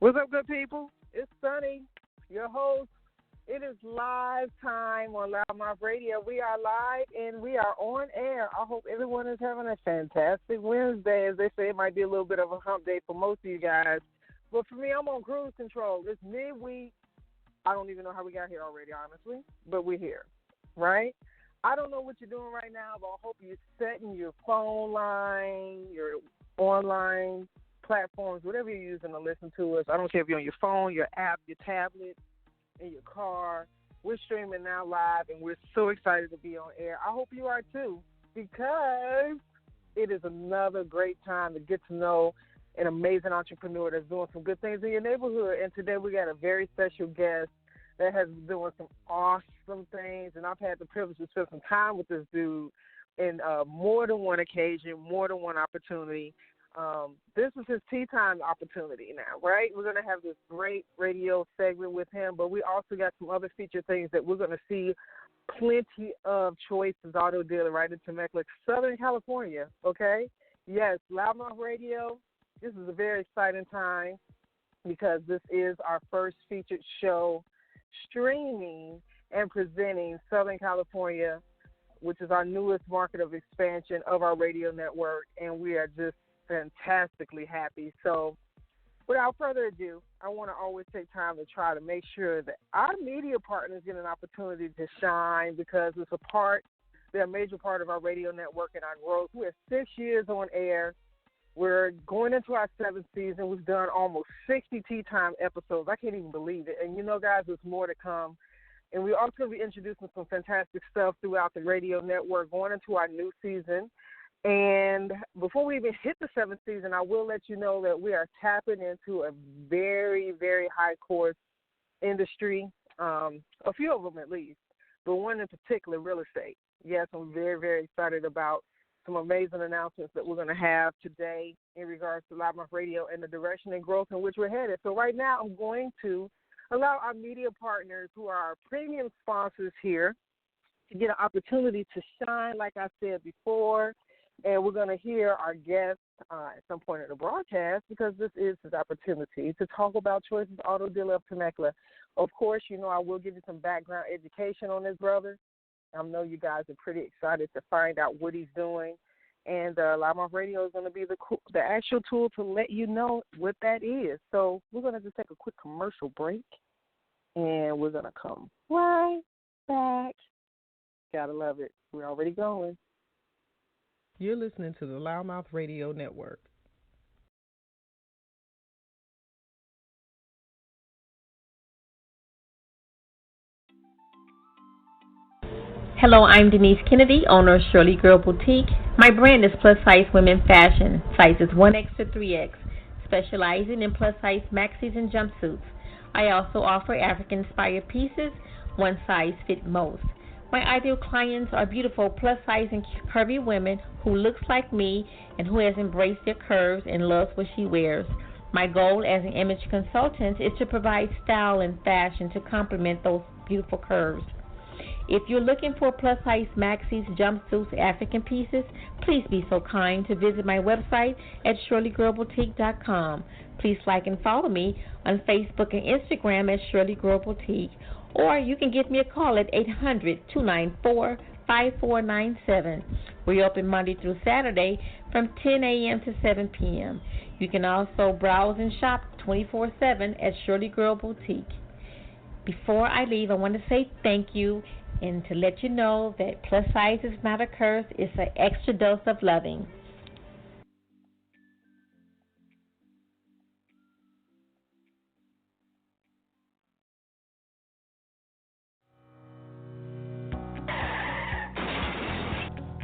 What's up, good people? It's Sunny, your host. It is live time on Loudmouth Radio. We are live and we are on air. I hope everyone is having a fantastic Wednesday. As they say, it might be a little bit of a hump day for most of you guys. But for me, I'm on cruise control. It's midweek. I don't even know how we got here already, honestly, but we're here, right? I don't know what you're doing right now, but I hope you're setting your phone line, your online platforms, whatever you're using to listen to us. I don't care if you're on your phone, your app, your tablet, in your car. We're streaming now live, and we're so excited to be on air. I hope you are too, because it is another great time to get to know an amazing entrepreneur that's doing some good things in your neighborhood. And today we got a very special guest that has been doing some awesome things, and I've had the privilege to spend some time with this dude in more than one occasion, more than one opportunity. This is his tea time opportunity now, right? We're going to have this great radio segment with him, but we also got some other feature things that we're going to see plenty of choices auto dealer right in Temecula, Southern California, okay? Yes, Loudmouth Radio, this is a very exciting time because this is our first featured show streaming and presenting Southern California, which is our newest market of expansion of our radio network, and we are just fantastically happy. So without further ado, I want to always take time to try to make sure that our media partners get an opportunity to shine, because they're a major part of our radio network and our growth. We're 6 years on air. We're going into our 7th season. We've done almost 60 Tea Time episodes. I can't even believe it. And you know, guys, there's more to come. And we're also going to be introducing some fantastic stuff throughout the radio network going into our new season. And before we even hit the 7th season, I will let you know that we are tapping into a very, very high course industry, a few of them at least, but one in particular, real estate. Yes, I'm very, very excited about some amazing announcements that we're going to have today in regards to Loudmouth Radio and the direction and growth in which we're headed. So right now I'm going to allow our media partners, who are our premium sponsors here, to get an opportunity to shine, like I said before. And we're going to hear our guest at some point in the broadcast, because this is his opportunity to talk about Choices Auto Dealer of Temecula. Of course, you know, I will give you some background education on this brother. I know you guys are pretty excited to find out what he's doing. And Loudmouth Radio is going to be the actual tool to let you know what that is. So we're going to just take a quick commercial break, and we're going to come right back. Gotta love it. We're already going. You're listening to the Loudmouth Radio Network. Hello, I'm Denise Kennedy, owner of Shirley Girl Boutique. My brand is plus-size women fashion, sizes 1X to 3X, specializing in plus-size maxis and jumpsuits. I also offer African-inspired pieces, one size fit most. My ideal clients are beautiful plus-size and curvy women who looks like me and who has embraced their curves and loves what she wears. My goal as an image consultant is to provide style and fashion to complement those beautiful curves. If you're looking for plus-size maxis, jumpsuits, African pieces, please be so kind to visit my website at ShirleyGirlBoutique.com. Please like and follow me on Facebook and Instagram at Shirley Girl Boutique. Or you can give me a call at 800-294-5497. We're open Monday through Saturday from 10 a.m. to 7 p.m. You can also browse and shop 24/7 at Shirley Girl Boutique. Before I leave, I want to say thank you and to let you know that plus size is not a curse, it's an extra dose of loving.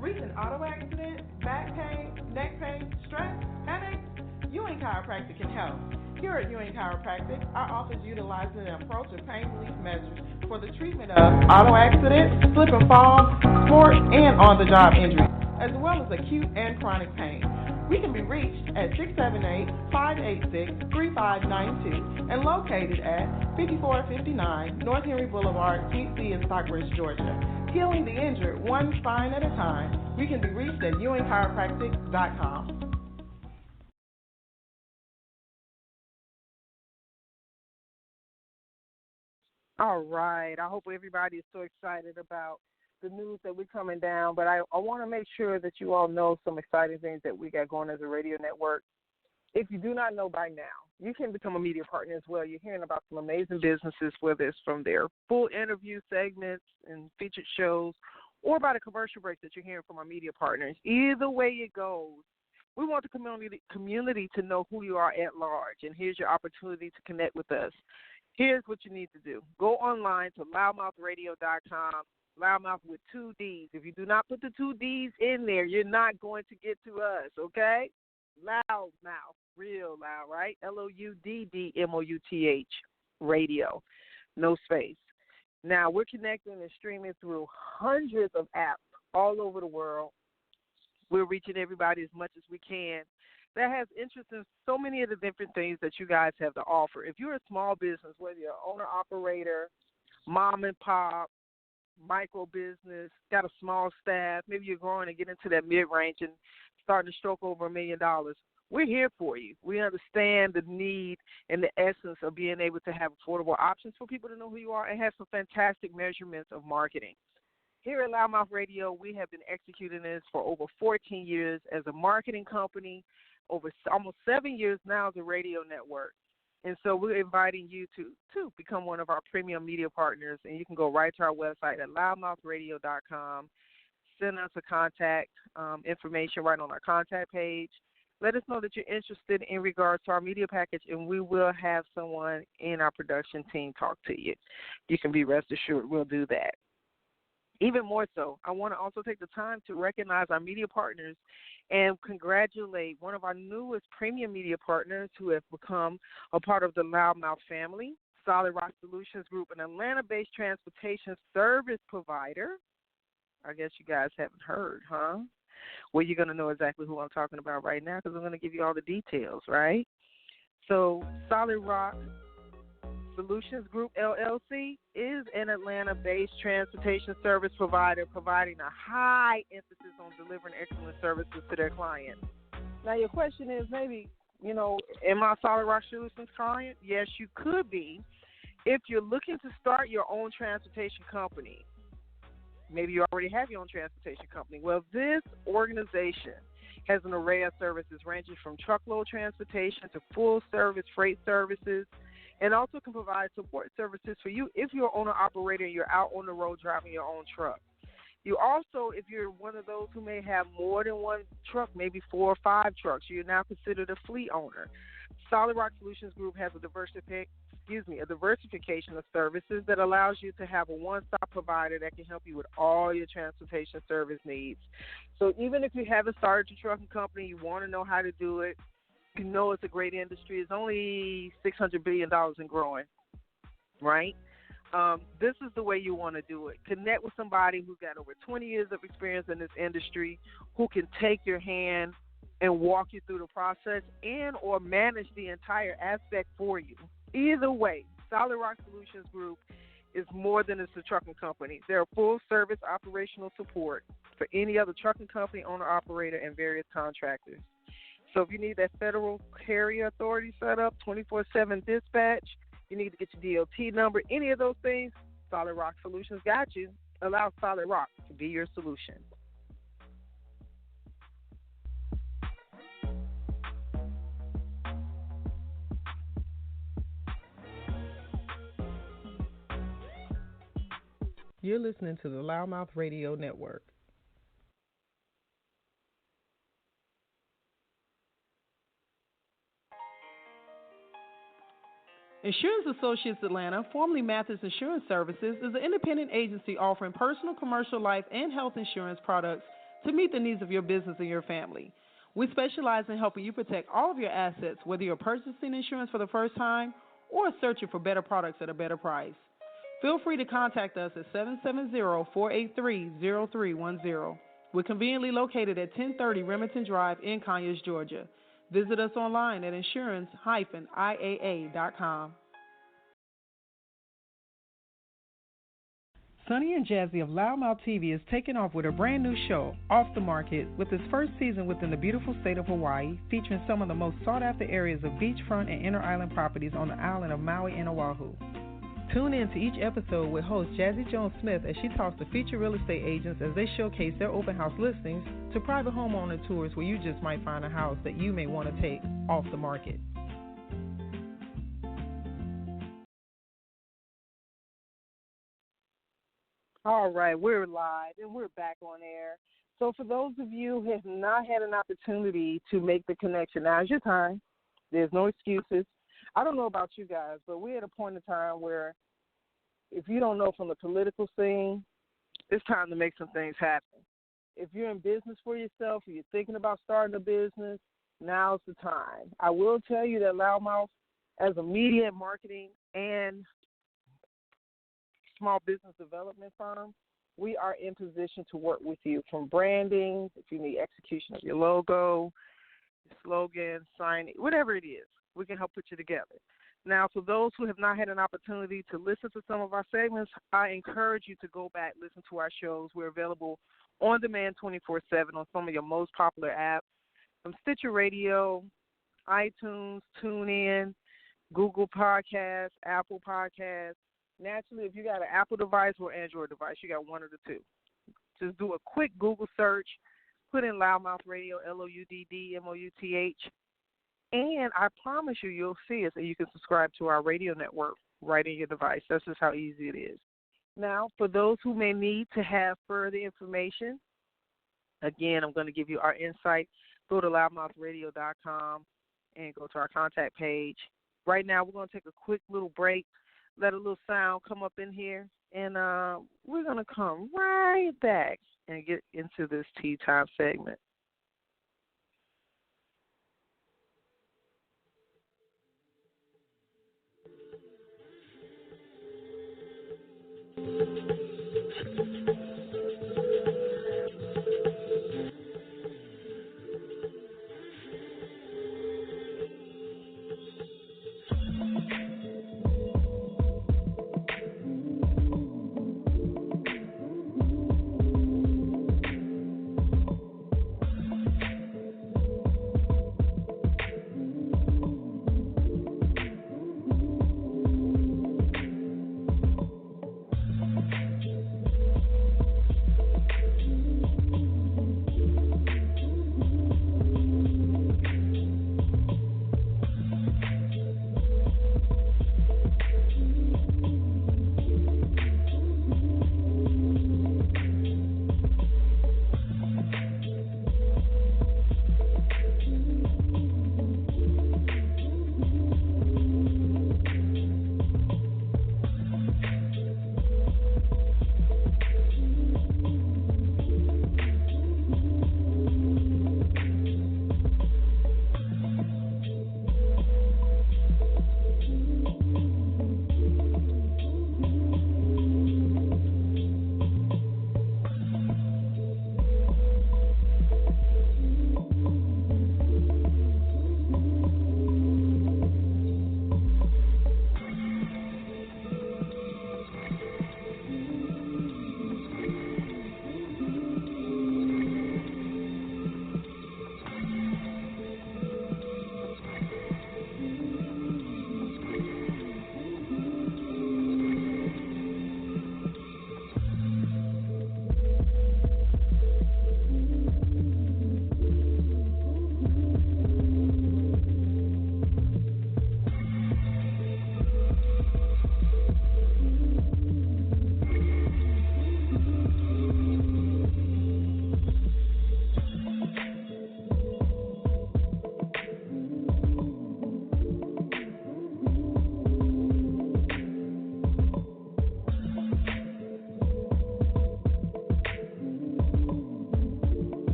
Recent auto accident, back pain, neck pain, stress, headaches? Ewing Chiropractic can help. Here at Ewing Chiropractic, our office utilizes an approach of pain relief measures for the treatment of auto accidents, slip and fall, sport, and on-the-job injuries, as well as acute and chronic pain. We can be reached at 678-586-3592 and located at 5459 North Henry Boulevard, Suite C in Stockbridge, Georgia. Healing the injured one spine at a time. We can be reached at ewingchiropractic.com. All right. I hope everybody is so excited about the news that we're coming down, but I want to make sure that you all know some exciting things that we got going as a radio network. If you do not know by now, you can become a media partner as well. You're hearing about some amazing businesses, whether it's from their full interview segments and featured shows or by the commercial breaks that you're hearing from our media partners. Either way it goes, we want the community to know who you are at large, and here's your opportunity to connect with us. Here's what you need to do. Go online to loudmouthradio.com, loudmouth with 2 Ds. If you do not put the 2 Ds in there, you're not going to get to us, okay? Loudmouth, real loud, right? LOUDDMOUTH, radio, no space. Now, we're connecting and streaming through hundreds of apps all over the world. We're reaching everybody as much as we can that has interest in so many of the different things that you guys have to offer. If you're a small business, whether you're an owner-operator, mom and pop, micro business, got a small staff, maybe you're growing and getting into that mid-range and starting to stroke over $1 million, we're here for you. We understand the need and the essence of being able to have affordable options for people to know who you are and have some fantastic measurements of marketing. Here at Loudmouth Radio, we have been executing this for over 14 years as a marketing company, over almost 7 years now as a radio network. And so we're inviting you to become one of our premium media partners, and you can go right to our website at loudmouthradio.com. Send us a contact information right on our contact page. Let us know that you're interested in regards to our media package, and we will have someone in our production team talk to you. You can be rest assured we'll do that. Even more so, I want to also take the time to recognize our media partners and congratulate one of our newest premium media partners who have become a part of the Loudmouth family, Solid Rock Solutions Group, an Atlanta-based transportation service provider. I guess you guys haven't heard, huh? Well, you're going to know exactly who I'm talking about right now because I'm going to give you all the details, right? So Solid Rock Solutions Group, LLC, is an Atlanta-based transportation service provider providing a high emphasis on delivering excellent services to their clients. Now, your question is maybe, am I a Solid Rock Solutions client? Yes, you could be if you're looking to start your own transportation company. Maybe you already have your own transportation company. Well, this organization has an array of services ranging from truckload transportation to full-service freight services, and also can provide support services for you if you're an owner-operator and you're out on the road driving your own truck. You also, if you're one of those who may have more than one truck, maybe 4 or 5 trucks, you're now considered a fleet owner. Solid Rock Solutions Group has a diversification of services that allows you to have a one-stop provider that can help you with all your transportation service needs. So even if you haven't started your trucking company, you want to know how to do it, you know it's a great industry. It's only $600 billion and growing, right? This is the way you want to do it. Connect with somebody who's got over 20 years of experience in this industry, who can take your hand and walk you through the process and or manage the entire aspect for you. Either way, Solid Rock Solutions Group is more than just a trucking company. They're full-service operational support for any other trucking company, owner-operator, and various contractors. So if you need that federal carrier authority set up, 24/7 dispatch, you need to get your DOT number, any of those things, Solid Rock Solutions got you. Allow Solid Rock to be your solution. You're listening to the Loudmouth Radio Network. Insurance Associates Atlanta, formerly Mathis Insurance Services, is an independent agency offering personal, commercial, life, and health insurance products to meet the needs of your business and your family. We specialize in helping you protect all of your assets, whether you're purchasing insurance for the first time or searching for better products at a better price. Feel free to contact us at 770-483-0310. We're conveniently located at 1030 Remington Drive in Conyers, Georgia. Visit us online at insurance-iaa.com. Sunny and Jazzy of Loudmouth TV is taking off with a brand new show, Off the Market, with its first season within the beautiful state of Hawaii, featuring some of the most sought-after areas of beachfront and inner island properties on the island of Maui and Oahu. Tune in to each episode with host Jazzy Jones-Smith as she talks to featured real estate agents as they showcase their open house listings to private homeowner tours where you just might find a house that you may want to take off the market. All right, we're live and we're back on air. So for those of you who have not had an opportunity to make the connection, now's your time. There's no excuses. I don't know about you guys, but we're at a point in time where if you don't know from the political scene, it's time to make some things happen. If you're in business for yourself or you're thinking about starting a business, now's the time. I will tell you that Loudmouth, as a media and marketing and small business development firm, we are in position to work with you from branding, if you need execution of your logo, your slogan, sign, whatever it is. We can help put you together. Now, for those who have not had an opportunity to listen to some of our segments, I encourage you to go back, listen to our shows. We're available on demand 24/7 on some of your most popular apps, from Stitcher Radio, iTunes, TuneIn, Google Podcasts, Apple Podcasts. Naturally, if you got an Apple device or Android device, you got one of the two. Just do a quick Google search, put in Loudmouth Radio, LOUDDMOUTH, and I promise you, you'll see us and you can subscribe to our radio network right in your device. That's just how easy it is. Now, for those who may need to have further information, again, I'm going to give you our insight. Go to loudmouthradio.com and go to our contact page. Right now, we're going to take a quick little break, let a little sound come up in here, and we're going to come right back and get into this tea time segment.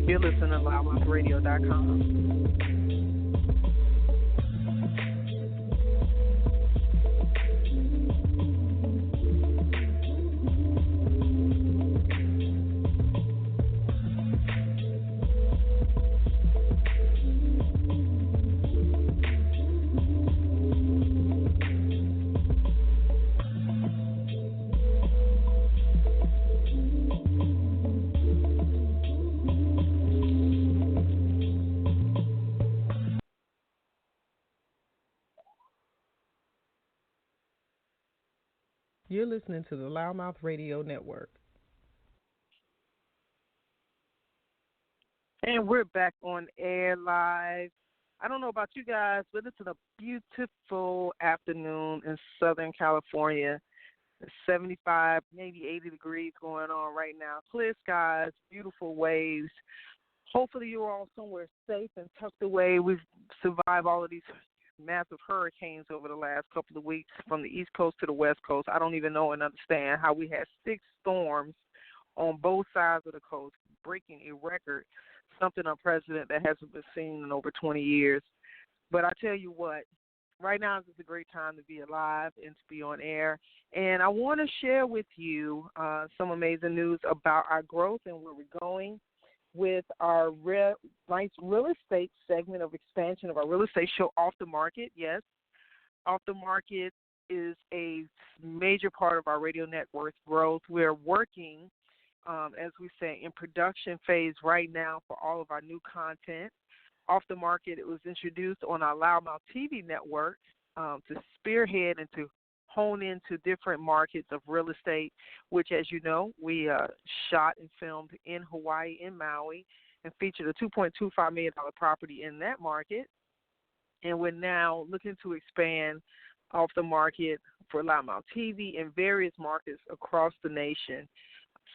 You're listening to loudmouthradio.com. You're listening to the Loudmouth Radio Network. And we're back on air live. I don't know about you guys, but it's a beautiful afternoon in Southern California. It's 75, maybe 80 degrees going on right now. Clear skies, beautiful waves. Hopefully you're all somewhere safe and tucked away. We've survived all of these massive hurricanes over the last couple of weeks from the East Coast to the West Coast. I don't even know and understand how we had 6 storms on both sides of the coast, breaking a record, something unprecedented that hasn't been seen in over 20 years. But I tell you what, right now is a great time to be alive and to be on air. And I want to share with you some amazing news about our growth and where we're going with our nice real estate segment of expansion of our real estate show, Off the Market. Yes, Off the Market is a major part of our radio network growth. We're working, as we say, in production phase right now for all of our new content. Off the Market, it was introduced on our Loudmouth TV network to spearhead and to hone into different markets of real estate, which, as you know, we shot and filmed in Hawaii, in Maui, and featured a $2.25 million property in that market. And we're now looking to expand Off the Market for Loudmouth TV in various markets across the nation.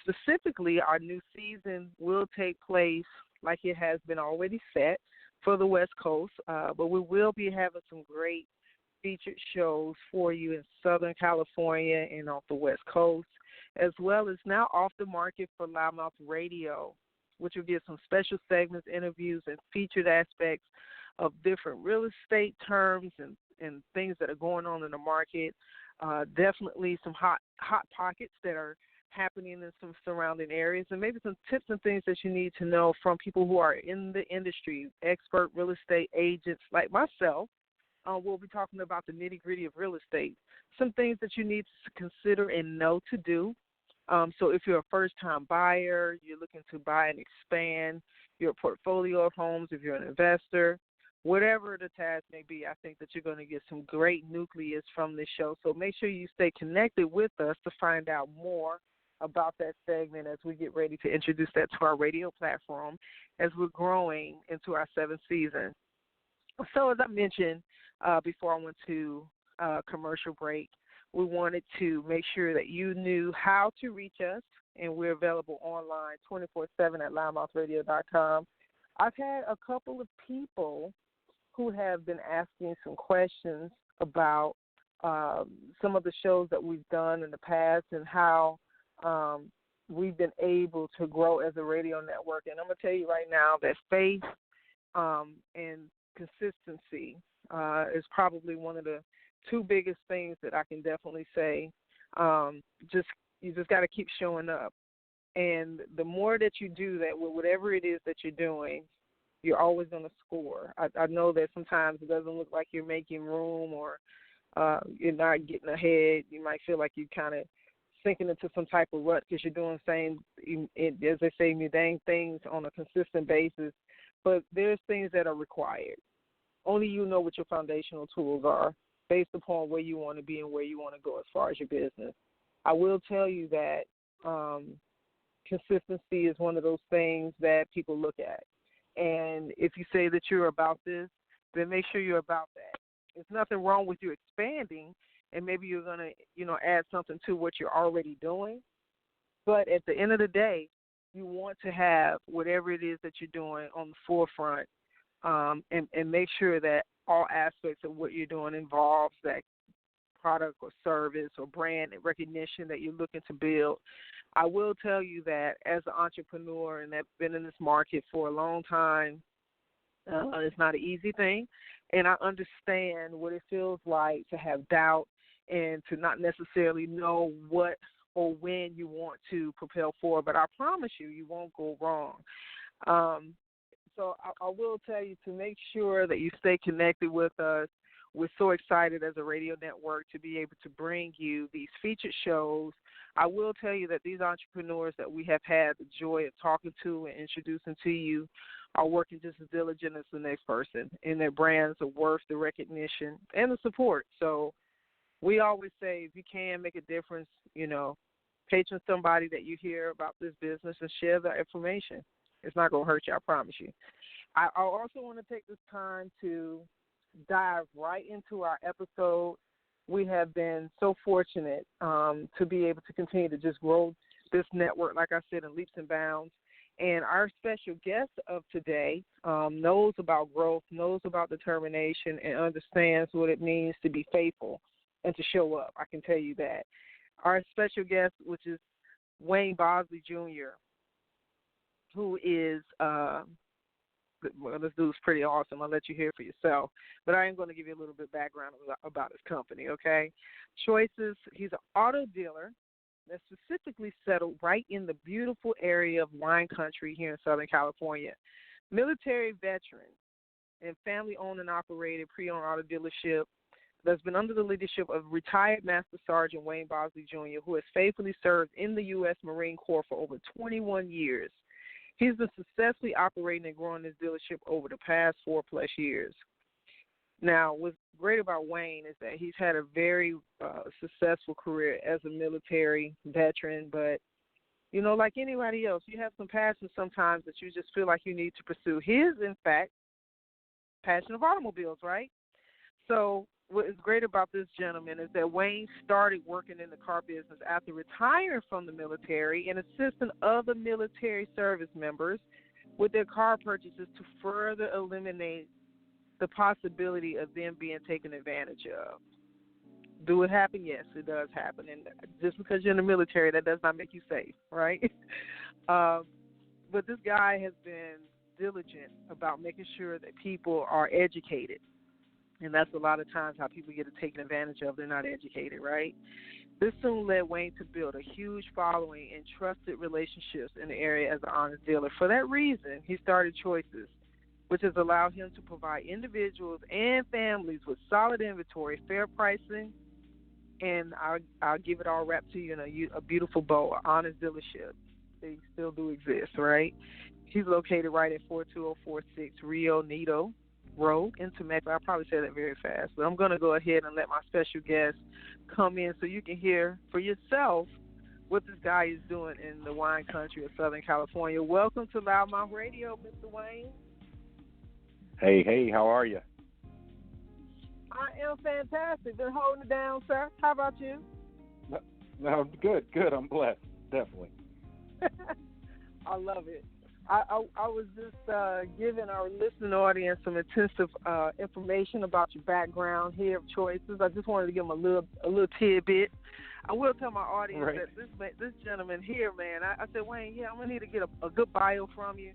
Specifically, our new season will take place, like it has been already set, for the West Coast, but we will be having some great featured shows for you in Southern California and off the West Coast, as well as now Off the Market for Loudmouth Radio, which will give some special segments, interviews, and featured aspects of different real estate terms and things that are going on in the market. Definitely some hot pockets that are happening in some surrounding areas, and maybe some tips and things that you need to know from people who are in the industry, expert real estate agents like myself. We'll be talking about the nitty-gritty of real estate, some things that you need to consider and know to do. So if you're a first-time buyer, you're looking to buy and expand your portfolio of homes, if you're an investor, whatever the task may be, I think that you're going to get some great nucleus from this show. So make sure you stay connected with us to find out more about that segment as we get ready to introduce that to our radio platform as we're growing into our 7th season. So as I mentioned before I went to commercial break, we wanted to make sure that you knew how to reach us, and we're available online 24/7 at loudmouthradio.com. I've had a couple of people who have been asking some questions about some of the shows that we've done in the past and how we've been able to grow as a radio network. And I'm going to tell you right now that faith and consistency is probably one of the 2 biggest things that I can definitely say. You just got to keep showing up. And the more that you do that with whatever it is that you're doing, you're always going to score. I know that sometimes it doesn't look like you're making room or you're not getting ahead. You might feel like you're kind of sinking into some type of rut because you're doing the same, as they say, mundane things on a consistent basis. But there's things that are required. Only you know what your foundational tools are based upon where you want to be and where you want to go as far as your business. I will tell you that consistency is one of those things that people look at. And if you say that you're about this, then make sure you're about that. There's nothing wrong with you expanding, and maybe you're going to, add something to what you're already doing. But at the end of the day, you want to have whatever it is that you're doing on the forefront, and make sure that all aspects of what you're doing involves that product or service or brand recognition that you're looking to build. I will tell you that as an entrepreneur and that's been in this market for a long time, it's not an easy thing. And I understand what it feels like to have doubt and to not necessarily know what or when you want to propel forward. But I promise you, you won't go wrong. So I will tell you to make sure that you stay connected with us. We're so excited as a radio network to be able to bring you these featured shows. I will tell you that these entrepreneurs that we have had the joy of talking to and introducing to you are working just as diligent as the next person, and their brands are worth the recognition and the support. So we always say, if you can make a difference, patron somebody that you hear about this business and share the information. It's not going to hurt you, I promise you. I also want to take this time to dive right into our episode. We have been so fortunate to be able to continue to just grow this network, like I said, in leaps and bounds. And our special guest of today knows about growth, knows about determination, and understands what it means to be faithful and to show up. I can tell you that. Our special guest, which is Wayne Bosley Jr., who is this dude's pretty awesome. I'll let you hear for yourself. But I am going to give you a little bit of background about his company, okay? Choices, he's an auto dealer that's specifically settled right in the beautiful area of wine country here in Southern California. Military veteran and family-owned and operated pre-owned auto dealership that's been under the leadership of retired Master Sergeant Wayne Bosley Jr., who has faithfully served in the U.S. Marine Corps for over 21 years. He's been successfully operating and growing his dealership over the past 4+ years. Now, what's great about Wayne is that he's had a very successful career as a military veteran, but, like anybody else, you have some passions sometimes that you just feel like you need to pursue. His, in fact, passion of automobiles, right? So what is great about this gentleman is that Wayne started working in the car business after retiring from the military and assisting other military service members with their car purchases to further eliminate the possibility of them being taken advantage of. Do it happen? Yes, it does happen. And just because you're in the military, that does not make you safe, right? But this guy has been diligent about making sure that people are educated. And that's a lot of times how people get taken advantage of. They're not educated, right? This soon led Wayne to build a huge following and trusted relationships in the area as an honest dealer. For that reason, he started Choices, which has allowed him to provide individuals and families with solid inventory, fair pricing, and I'll give it all wrapped to you in a beautiful bow, an honest dealership. They still do exist, right? He's located right at 42046 Rio Nedo Rd in Temecula. I'll probably say that very fast, but I'm going to go ahead and let my special guest come in so you can hear for yourself what this guy is doing in the wine country of Southern California. Welcome to Loudmouth Radio, Mr. Wayne. Hey, how are you? I am fantastic. Been holding it down, sir. How about you? No, good. I'm blessed, definitely. I love it. I was just giving our listening audience some intensive information about your background here of Choices. I just wanted to give them a little tidbit. I will tell my audience that this gentleman here, man, I said, Wayne, I'm going to need to get a good bio from you,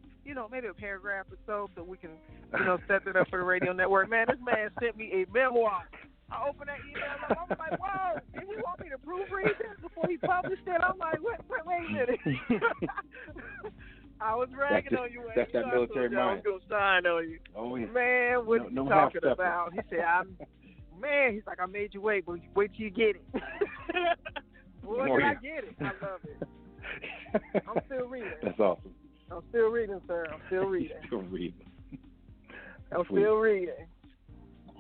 maybe a paragraph or so we can, set it up for the radio network. Man, this man sent me a memoir. I opened that email up. I was like, whoa, did he want me to proofread this before he published it? I'm like, wait a minute. I was ragging on you, Wayne. That's that military mind. I was going to sign on you. Oh, yeah. Man, what are you talking about? He said, he's like, I made you wait, but wait till you get it. Boy, did I get it. I love it. I'm still reading. That's awesome. I'm still reading, sir. I'm still reading. Still reading. Still reading.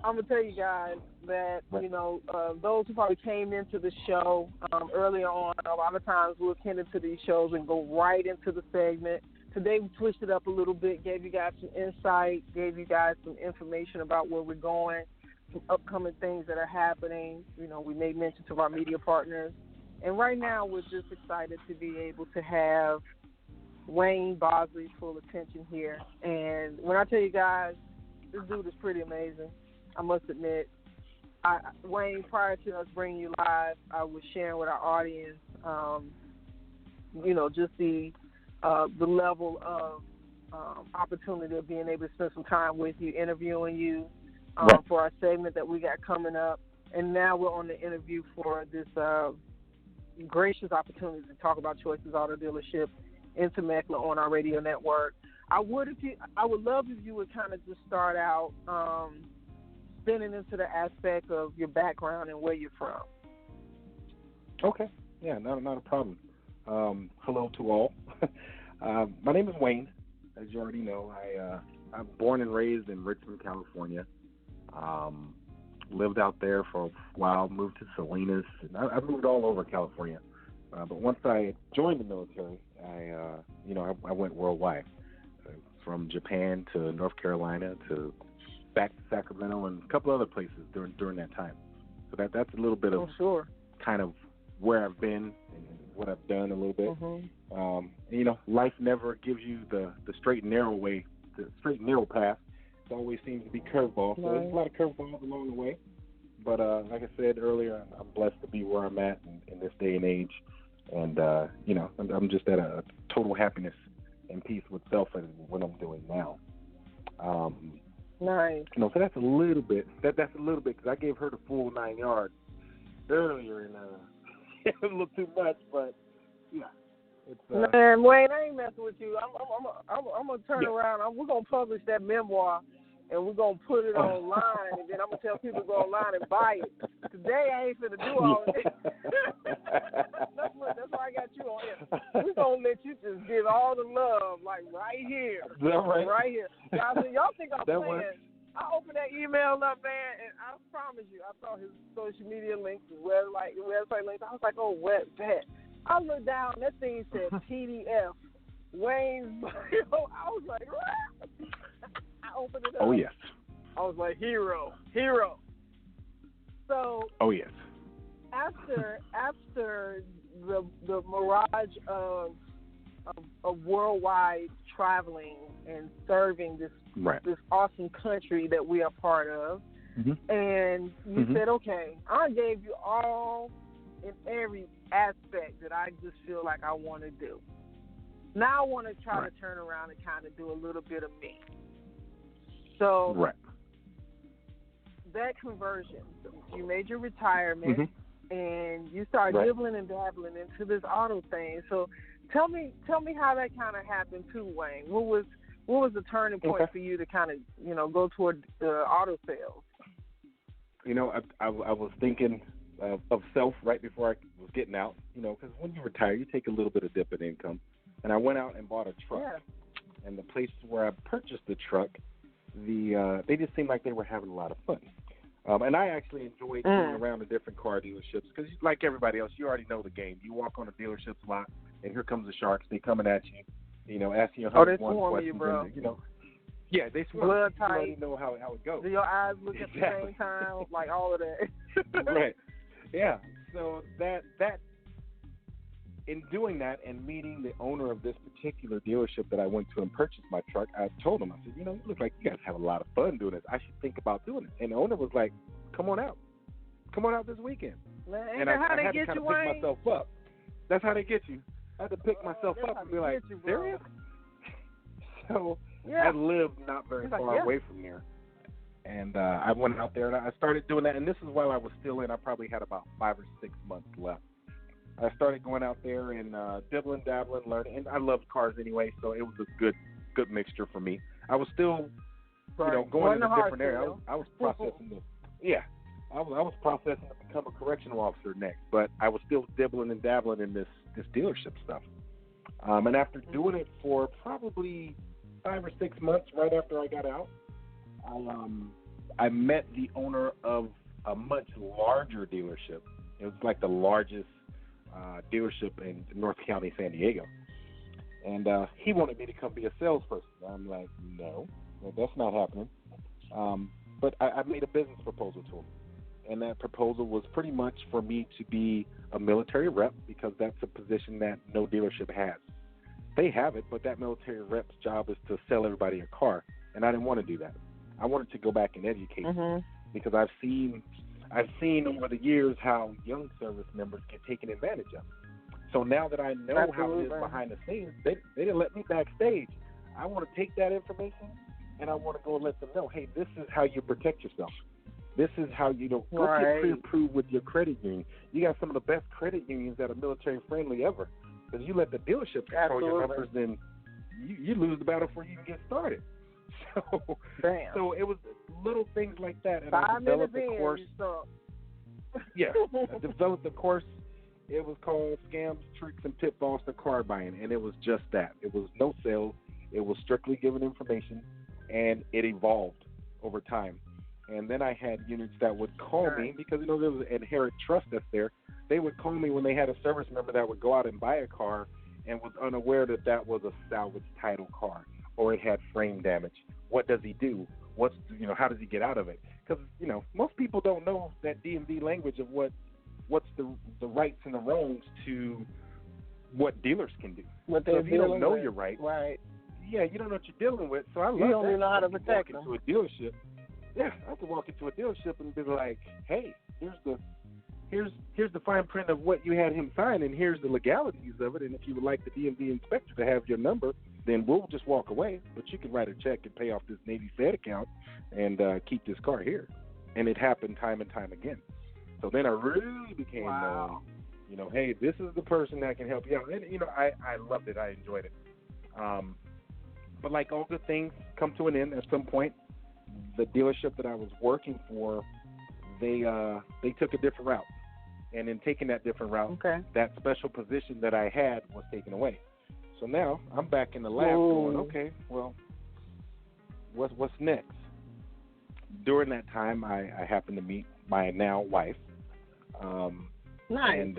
I'm going to tell you guys that, those who probably came into the show earlier on, a lot of times we'll attend to these shows and go right into the segment. Today we switched it up a little bit, gave you guys some insight, gave you guys some information about where we're going, some upcoming things that are happening. We made mention to our media partners. And right now we're just excited to be able to have Wayne Bosley's full attention here. And when I tell you guys, this dude is pretty amazing, I must admit. Wayne, prior to us bringing you live, I was sharing with our audience, just the level of opportunity of being able to spend some time with you, interviewing you for our segment that we got coming up. And now we're on the interview for this gracious opportunity to talk about Choices Auto Dealership in Temecula on our radio network. I would love if you would kind of just start out spinning into the aspect of your background and where you're from. Okay. Yeah, not a problem. Hello to all. My name is Wayne. As you already know, I'm born and raised in Richmond, California. Lived out there for a while, moved to Salinas. And I moved all over California. But once I joined the military, I went worldwide, from Japan to North Carolina to back to Sacramento and a couple other places during that time. So that's a little bit of kind of where I've been and what I've done a little bit. Mm-hmm. Life never gives you the straight and narrow way, the straight and narrow path. It always seems to be curveballs. So there's a lot of curveballs along the way. But like I said earlier, I'm blessed to be where I'm at in this day and age. And, I'm just at a total happiness and peace with self and what I'm doing now. Nice. So that's a little bit. That's a little bit because I gave her the full 9 yards earlier, and a little too much, but yeah. It's, man, Wayne, I ain't messing with you. I'm gonna turn around. We're gonna publish that memoir, and we're gonna put it online, and then I'm gonna tell people to go online and buy it. Today I ain't finna do all of this. That's why I got you on here. We're gonna let you just give all the love, like right here. Is that right? Right here. Y'all think I'm playing? Works? I opened that email up, man, and I promise you, I saw his social media links, his website links. I was like, oh, what that? I looked down, that thing said PDF, Wayne's bio. I was like, what? I opened it up. Oh, yes. I was like, hero. So, oh, yes. After the mirage of worldwide traveling and serving this awesome country that we are part of, and you said, okay, I gave you all in every aspect that I just feel like I want to do. Now I want to try to turn around and kind of do a little bit of me. So that conversion, you made your retirement, and you started dibbling and dabbling into this auto thing. So tell me how that kind of happened too, Wayne. What was the turning point for you to kind of go toward auto sales? I was thinking of self right before I was getting out. Because when you retire, you take a little bit of dip in income, and I went out and bought a truck. Yeah. And the places where I purchased the truck, they just seemed like they were having a lot of fun. And I actually enjoyed going around to different car dealerships because, like everybody else, you already know the game. You walk on the dealerships a lot, and here comes the sharks. They coming at you, asking you 101 questions. You, bro. Yeah, they swarm blood you. tight. You know how it goes. Do your eyes look at the same time? Like all of that. Right. Yeah. So that in doing that and meeting the owner of this particular dealership that I went to and purchased my truck, I told him, I said, you look like you guys have a lot of fun doing this. I should think about doing it. And the owner was like, come on out this weekend. Man, and I had to kind of Wayne? pick myself up. That's how they get you. I had to pick myself up and be like, serious? So I lived not very far away from there. And I went out there and I started doing that. And this is while I was still in. I probably had about 5 or 6 months left. I started going out there and dibbling, dabbling, learning. And I loved cars anyway, so it was a good mixture for me. I was still, going in a different area. I was processing this. Yeah. I was processing to become a correctional officer next, but I was still dibbling and dabbling in this dealership stuff. And after doing it for probably 5 or 6 months, right after I got out, I met the owner of a much larger dealership. It was like the largest dealership in North County, San Diego. And he wanted me to come be a salesperson. I'm like, no, that's not happening. But I made a business proposal to him. And that proposal was pretty much for me to be a military rep because that's a position that no dealership has. They have it, but that military rep's job is to sell everybody a car. And I didn't want to do that. I wanted to go back and educate because I've seen I've seen over the years how young service members get taken advantage of. So now that I know how it is behind the scenes, they didn't let me backstage. I want to take that information and I want to go and let them know, hey, this is how you protect yourself. This is how you go get pre-approved with your credit union. You got some of the best credit unions that are military friendly ever. Because you let the dealership control your numbers, then you lose the battle before you even get started. So it was little things like that, and I developed a course. Yeah, I developed a course. It was called Scams, Tricks, and Pitfalls to Car Buying, and it was just that. It was no sales. It was strictly giving information, and it evolved over time. And then I had units that would call me because, there was inherent trust that's there. They would call me when they had a service member that would go out and buy a car and was unaware that that was a salvage title car or it had frame damage. What does he do? How does he get out of it? Because, most people don't know that DMV language of what's the rights and the wrongs to what dealers can do. So if you don't know your rights, yeah, you don't know what you're dealing with. So I love that. You don't even know how to protect them. Into a dealership. Yeah, I could walk into a dealership and be like, hey, here's the fine print of what you had him sign, and here's the legalities of it. And if you would like the DMV inspector to have your number, then we'll just walk away. But you can write a check and pay off this Navy Fed account and keep this car here. And it happened time and time again. So then I really became known, hey, this is the person that can help you out. And, I loved it. I enjoyed it. But like all good things come to an end at some point. The dealership that I was working for, they took a different route. And in taking that different route, that special position that I had was taken away. So now I'm back in the lab going, okay, well, what's next? During that time, I happened to meet my now wife. Nice. And,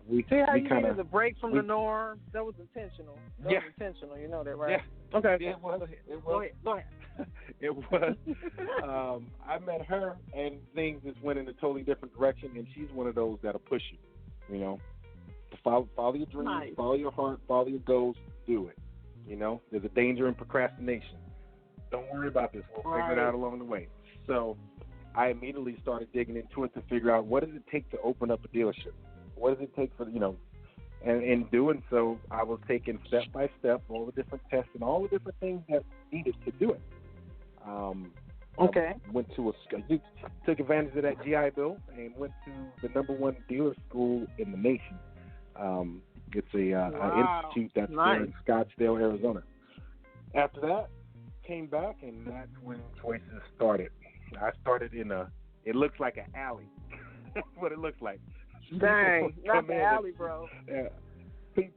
we see how you kinda, needed a break from the norm? That was intentional. That was intentional. You know that, right? Yeah. Okay. Yeah, well, it was. Go ahead. It was. I met her, and things just went in a totally different direction, and she's one of those that'll push you, to follow your dreams, follow your heart, follow your goals, do it. There's a danger in procrastination. Don't worry about this. We'll figure it out along the way. So I immediately started digging into it to figure out what does it take to open up a dealership? What does it take for, and in doing so, I was taking step by step all the different tests and all the different things that needed to do it. I went to took advantage of that GI Bill and went to the #1 dealer school in the nation. It's an institute that's there in Scottsdale, Arizona. After that, came back, and that's when choices started. I started it looks like an alley. That's what it looks like. Dang, not the alley, bro. Yeah.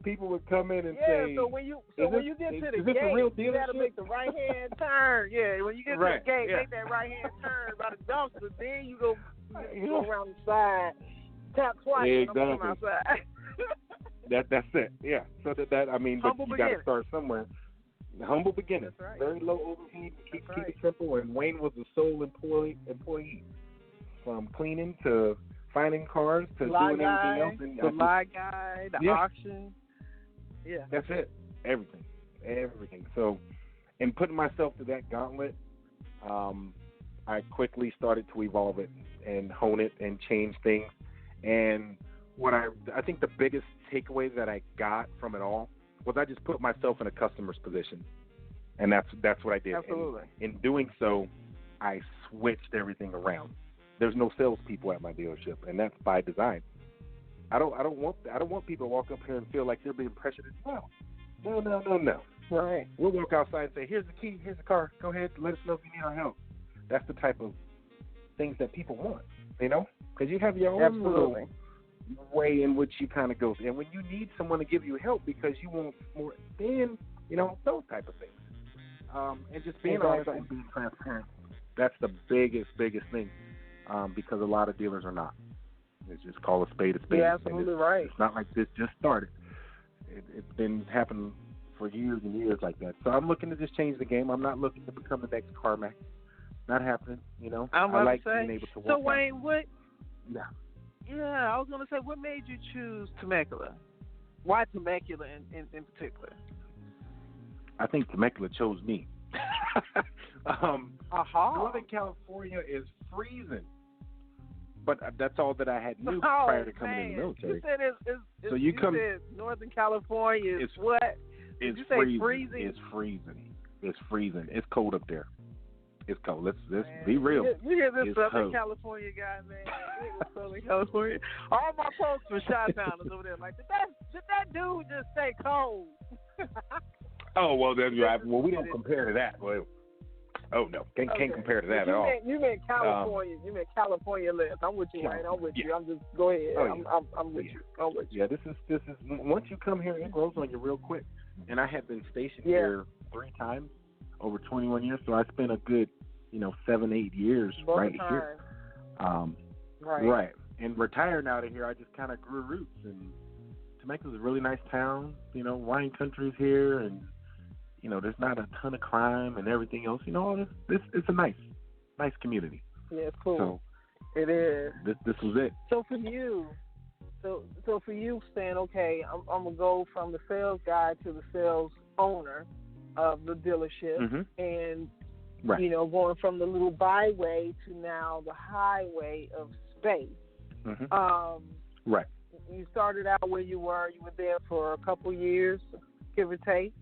People would come in and say, so when you get to the gate, you got to make the right hand turn. Yeah, when you get to the gate, make that right hand turn by the dumpster. Then you go around the side, tap twice, and come outside. That's it. Yeah. So but you got to start somewhere. Humble beginning, very low overhead, keep it simple. And Wayne was the sole employee, from cleaning to finding cars to doing everything else. And the live guy, the auction. Yeah, that's it. Everything. So, in putting myself to that gauntlet, I quickly started to evolve it and hone it and change things. And what I think the biggest takeaway that I got from it all was I just put myself in a customer's position, and that's what I did. Absolutely. And in doing so, I switched everything around. There's no salespeople at my dealership, and that's by design. I don't want people to walk up here and feel like they're being pressured. No. Right. We'll walk outside and say, "Here's the key. Here's the car. Go ahead. Let us know if you need our help." That's the type of things that people want, because you have your own little way in which you kind of go. And when you need someone to give you help because you want more, then, those type of things. And just being honest and being transparent, that's the biggest thing, because a lot of dealers are not. It's just call a spade a spade. Yeah, absolutely right. It's not like this just started. It's been happening for years and years like that. So I'm looking to just change the game. I'm not looking to become the next Carmack. Not happening, I like being able to walk So, Wayne, what? Yeah. Yeah, I was going to say, what made you choose Temecula? Why Temecula in particular? I think Temecula chose me. Northern California is freezing. but that's all that I had knew prior to coming in the military. You said so you said Northern California is what? Did you say freezing? It's freezing. It's freezing. It's cold up there. It's cold. Let's be real. You hear this it's Southern cold. California guy, man? Southern California. All my folks from Chi-Towners over there, like, did that dude just say cold? Oh well, then we don't compare to that. Well, oh no, can't compare to that at all. You meant California. You meant California list. I'm with you, man. I'm with you. I'm just go ahead. Oh, yeah. I'm with you. I'm with you. Yeah, this is once you come here, it grows on you real quick. And I have been stationed here 3 times over 21 years, so I spent a good 7-8 years right here. Right. And retiring out of here, I just kind of grew roots. And Temecula's a really nice town. Wine country's here, and there's not a ton of crime and everything else. It's a nice community. Yeah, it's cool. So it is. This was it. So for you, saying, okay, I'm gonna go from the sales guy to the sales owner of the dealership, and going from the little byway to now the highway of space. Right. You started out where you were. You were there for a couple years, give or take.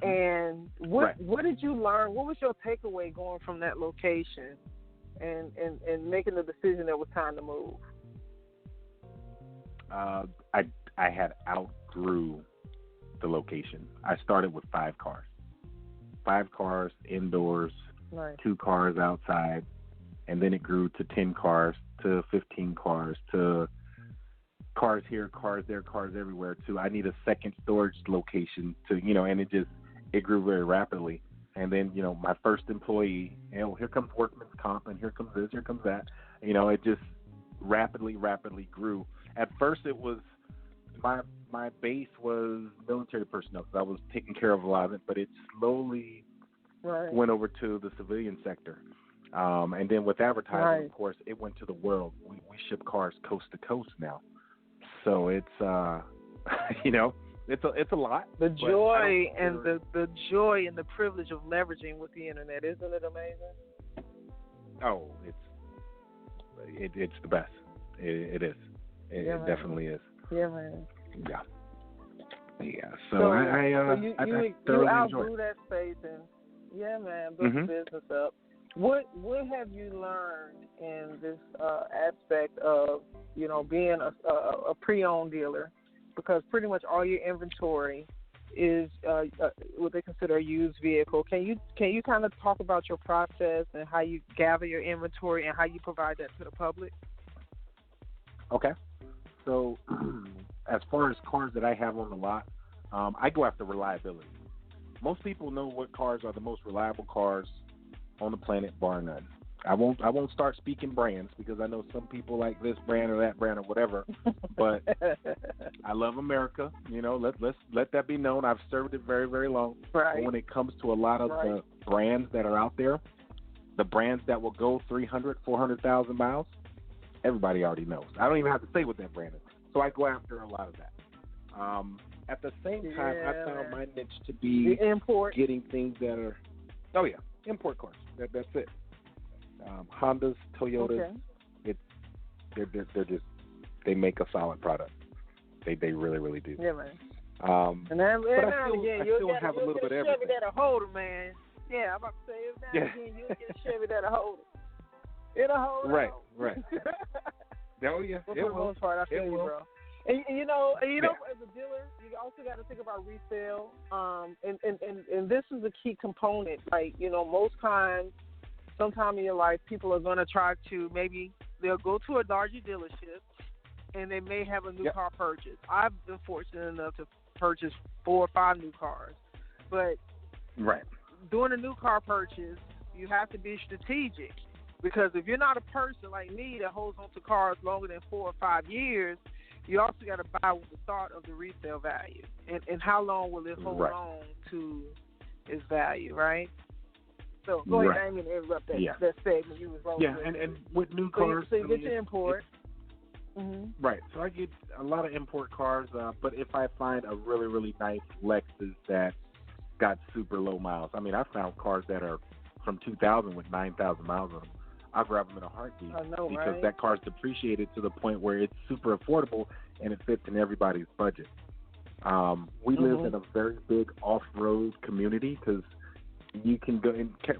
And what did you learn? What was your takeaway going from that location and making the decision that it was time to move? I had outgrew the location. I started with 5 cars. 5 cars indoors, 2 cars outside, and then it grew to 10 cars, to 15 cars, to cars here, cars there, cars everywhere, to I need a second storage location to, and it grew very rapidly. And then, my first employee, here comes workman's comp, and here comes this, here comes that. It just rapidly grew. At first, it was my base was military personnel because I was taking care of a lot of it, but it slowly went over to the civilian sector. And then with advertising, of course, it went to the world. We ship cars coast to coast now. So it's, it's a lot. The joy and the joy and the privilege of leveraging with the internet, isn't it amazing? Oh, it's the best. It is. It definitely is. Yeah, man. Yeah. So I thoroughly outgrew that space, and built the business up. What have you learned in this aspect of being a pre-owned dealer? Because pretty much all your inventory is what they consider a used vehicle. Can you kind of talk about your process and how you gather your inventory and how you provide that to the public? Okay. So as far as cars that I have on the lot, I go after reliability. Most people know what cars are the most reliable cars on the planet, bar none. I won't start speaking brands because I know some people like this brand or that brand or whatever. But I love America. Let that be known. I've served it very, very long. Right. But when it comes to a lot of the brands that are out there, the brands that will go 300, 400,000 miles, everybody already knows. I don't even have to say what that brand is. So I go after a lot of that. At the same time, I found my niche to be getting things that are, import cars. That's it. Hondas, Toyotas, they're just, they make a solid product. They really, really do. Yeah, man. And then, but I still have a little bit of everything. Chevy that'll hold it, man. Yeah, I'm about to say, again, you'll get a Chevy that'll hold it. It'll hold it. Right. Oh, yeah. For the most part, I feel you, bro. And as a dealer, you also got to think about resale. And this is a key component. Like, most times, sometime in your life, people are going to try to they'll go to a larger dealership, and they may have a new car purchase. I've been fortunate enough to purchase 4 or 5 new cars. But doing a new car purchase, you have to be strategic. Because if you're not a person like me that holds on to cars longer than 4 or 5 years, you also got to buy with the thought of the resale value. And how long will it hold on to its value, right? So go ahead, I didn't mean to interrupt that segment you was rolling. Yeah, and with new cars, so you get your import. Right. So I get a lot of import cars, but if I find a really, really nice Lexus that got super low miles, I mean, I found cars that are from 2000 with 9,000 miles on them. I'll grab them in a heartbeat. I know, because right? that car's depreciated to the point where it's super affordable and it fits in everybody's budget. We live in a very big off-road community because you can go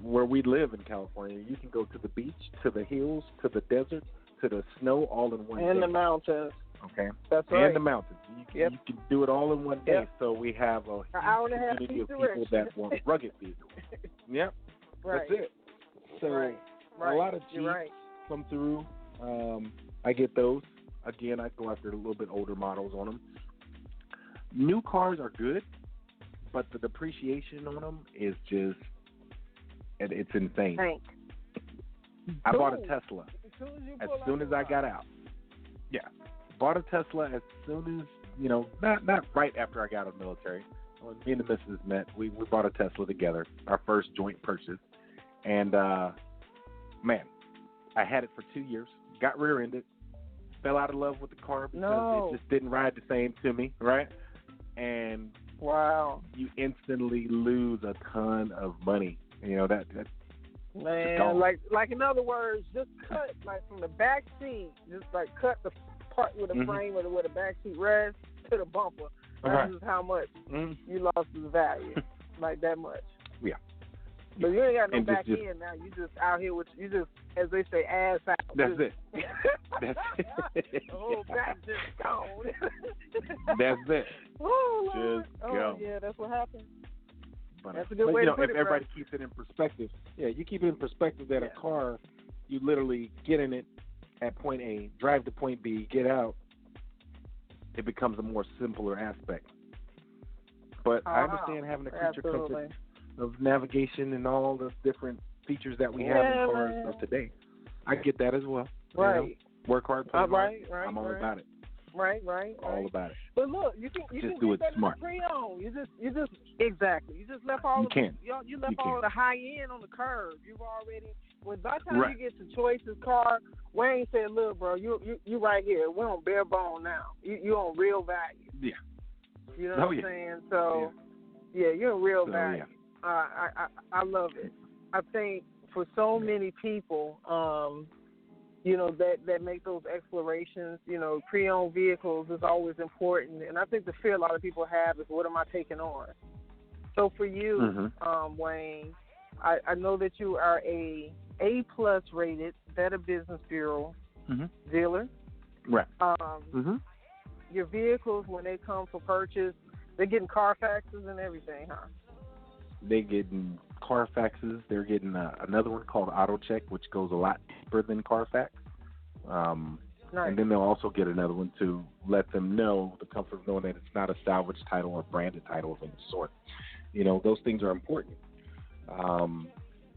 where we live in California. You can go to the beach, to the hills, to the desert, to the snow, all in one day. And the mountains. Okay, that's right. And the mountains. You can do it all in one day. Yep. So we have a community of people that want rugged vehicles. Yep, right. That's it. So right. a lot of Jeeps come through. I get those. Again, I go after a little bit older models on them. New cars are good, but the depreciation on them is just, it's insane. I bought a Tesla as soon as I got out. Yeah. Bought a Tesla as soon as, not right after I got out of the military. When me and the missus met, we bought a Tesla together, our first joint purchase. And, man, I had it for 2 years, got rear-ended, fell out of love with the car because it just didn't ride the same to me, right? And you instantly lose a ton of money. That man, like in other words, just cut from the back seat, just cut the part with the frame or where the back seat rests to the bumper. That is how much you lost the value, like that much. Yeah. But you ain't got no back end now. You just out here with as they say, ass out. That's it. That's it. The whole back just gone. That's it. Oh, Lord. Just go. Yeah, that's what happened. But, that's a good way to put if it. Everybody keeps it in perspective. Yeah, you keep it in perspective that a car, you literally get in it at point A, drive to point B, get out. It becomes a more simpler aspect. But I understand having a creature comfort of navigation and all the different features that we have in cars of today. I get that as well. Right. Work hard, play hard. Right. I'm all about it. Right. All about it. But look, you can do it that smart. Pre-owned. You just exactly. You just left all you left all the high end on the curb. You've already. By the time you get to Choice's car, Wayne said, "Look, bro, you right here. We're on bare bone now. You on real value." Yeah. You know what I'm saying? So, you're on real value. Yeah. I love it. I think for so many people, that make those explorations, pre-owned vehicles is always important. And I think the fear a lot of people have is, what am I taking on? So for you, Wayne, I know that you are a A+ rated Better Business Bureau dealer. Right. Your vehicles, when they come for purchase, they're getting Carfaxes and everything, huh? They're getting Carfaxes. They're getting another one called AutoCheck, which goes a lot deeper than Carfax. And then they'll also get another one to let them know, the comfort of knowing that it's not a salvage title or branded title of any sort. Those things are important. On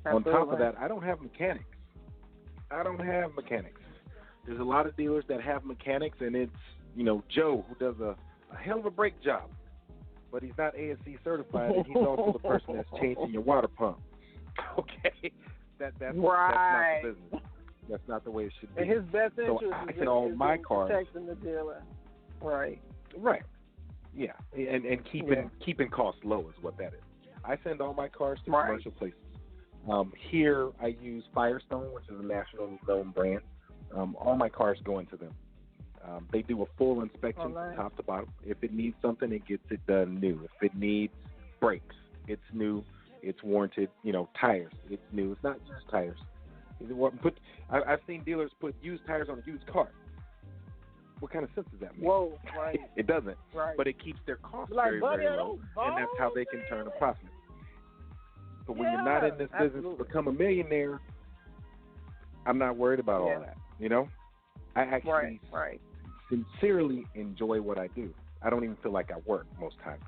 top of that, I don't have mechanics. There's a lot of dealers that have mechanics, and it's, Joe, who does a hell of a brake job. But he's not ASC certified, and he's also the person that's changing your water pump. Okay? That's not the business. That's not the way it should be. And his best interest is protecting the dealer. Right. Right. Yeah. And keeping costs low is what that is. I send all my cars to commercial places. Here I use Firestone, which is a national known brand. All my cars go into them. They do a full inspection from top to bottom. If it needs something, it gets it done new. If it needs brakes, it's new. It's warranted. Tires, it's new. It's not used tires. I've seen dealers put used tires on a used car. What kind of sense does that make? Whoa, right. It doesn't. Right. But it keeps their costs very, very low, and that's how they can turn a profit. But when you're not in this business to become a millionaire, I'm not worried about all that. I actually sincerely enjoy what I do. I don't even feel like I work most times.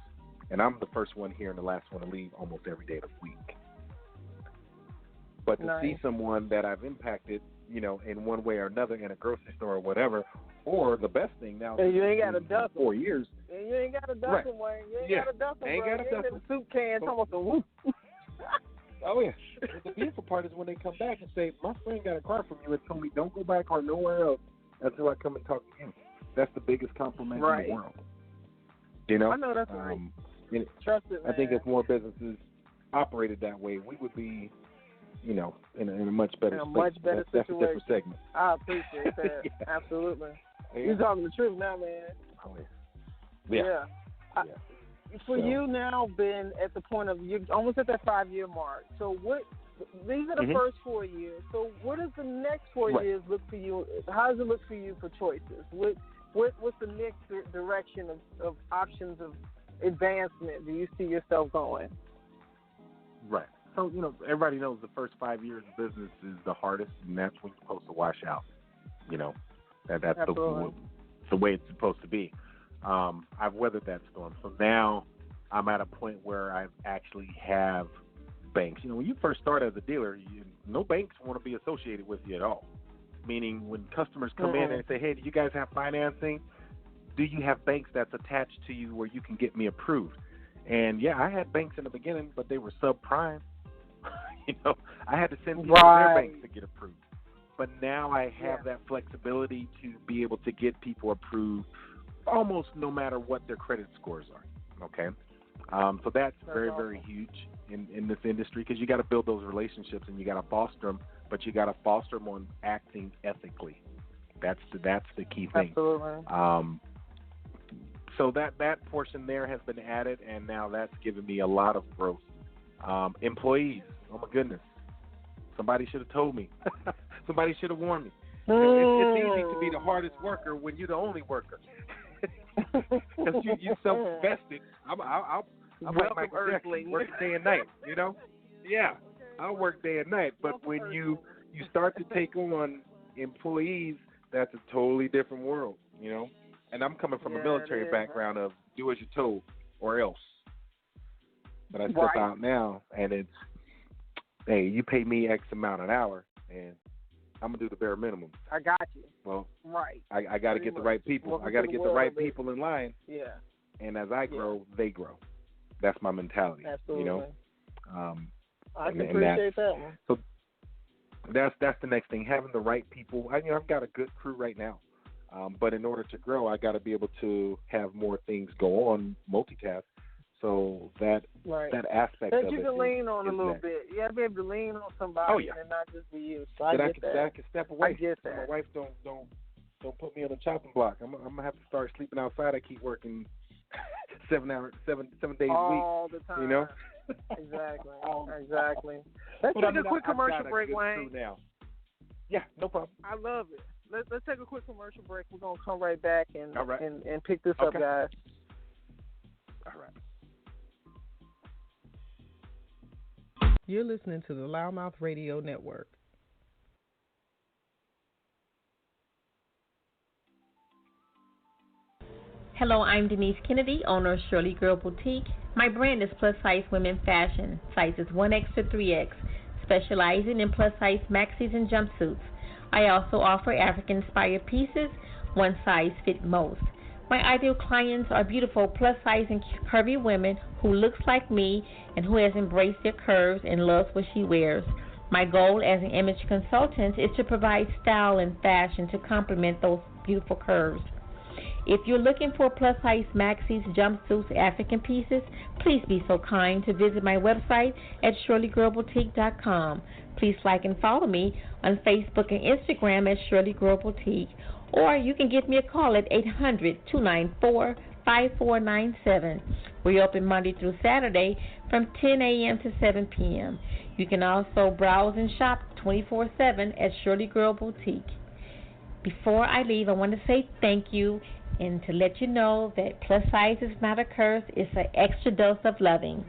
And I'm the first one here and the last one to leave almost every day of the week. But to see someone that I've impacted, in one way or another in a grocery store or whatever, or the best thing now, and you ain't got to dust 4 years. And you ain't got to dust them, Wayne. You ain't got to dust them, ain't got to dust them. The soup can talking about the whoop. Oh, yeah. The beautiful part is when they come back and say, my friend got a car from you and told me don't go back or nowhere else until I come and talk to you. That's the biggest compliment in the world. I know that's right. Trust it, man. I think if more businesses operated that way, we would be in a much better in a space. much better That's a situation. different segment. I appreciate that. Yeah. Absolutely. Yeah. You're talking the truth now, man. Oh, yeah. For you now, been at the point of, you're almost at that 5-year mark. So these are the first 4 years. So what does the next 4 years look for you? How does it look for you for choices? What's the next direction of options of advancement do you see yourself going? Right. So, everybody knows the first 5 years of business is the hardest, and that's when you're supposed to wash out. That's the way it's supposed to be. I've weathered that storm. So now I'm at a point where I actually have banks. When you first start as a dealer, no banks want to be associated with you at all. Meaning when customers come in and say, hey, do you guys have financing? Do you have banks that's attached to you where you can get me approved? And, I had banks in the beginning, but they were subprime. I had to send people their banks to get approved. But now I have that flexibility to be able to get people approved almost no matter what their credit scores are, okay? So that's very, very huge in this industry because you got to build those relationships and you got to foster them, but you got to foster them on acting ethically. That's the key thing. Absolutely. So that portion there has been added, and now that's given me a lot of growth. Employees, oh my goodness, somebody should have told me. Somebody should have warned me. It's easy to be the hardest worker when you're the only worker. Because you self-invested. I'm like Michael Jackson, working day and night, Yeah, I'll work day and night. But when you start to take on employees, that's a totally different world, And I'm coming from a military background of do as you're told or else. But I step out now, and it's, hey, you pay me X amount an hour, and I'm going to do the bare minimum. I got you. Well, I got to get the right people. I got to get the right people in line. Yeah. And as I grow, they grow. That's my mentality. Absolutely. I can and appreciate that one. So that's the next thing, having the right people. I've got a good crew right now. But in order to grow, I got to be able to have more things go on, multitask. So that aspect that of you it can lean on a little next. bit. You got to be able to lean on somebody and not just be you. So I get that. I can step away. I get that. My wife don't put me on the chopping block. I'm gonna have to start sleeping outside. I keep working 7 days a week. All the time. Exactly. Let's take a quick commercial break, Wayne. Now. Yeah, no problem. I love it. Let's take a quick commercial break. We're gonna come right back and pick this up, guys. All right. You're listening to the Loudmouth Radio Network. Hello, I'm Denise Kennedy, owner of Shirley Girl Boutique. My brand is plus-size women fashion, sizes 1X to 3X, specializing in plus-size maxis and jumpsuits. I also offer African-inspired pieces, one size fit most. My ideal clients are beautiful plus-size and curvy women who looks like me and who has embraced their curves and loves what she wears. My goal as an image consultant is to provide style and fashion to complement those beautiful curves. If you're looking for plus-size maxis, jumpsuits, African pieces, please be so kind to visit my website at ShirleyGirlBoutique.com. Please like and follow me on Facebook and Instagram at Shirley Girl Boutique, or you can give me a call at 800-294-5497. We're open Monday through Saturday from 10 a.m. to 7 p.m. You can also browse and shop 24/7 at Shirley Girl Boutique. Before I leave, I want to say thank you and to let you know that plus size is not a curse, it's an extra dose of loving.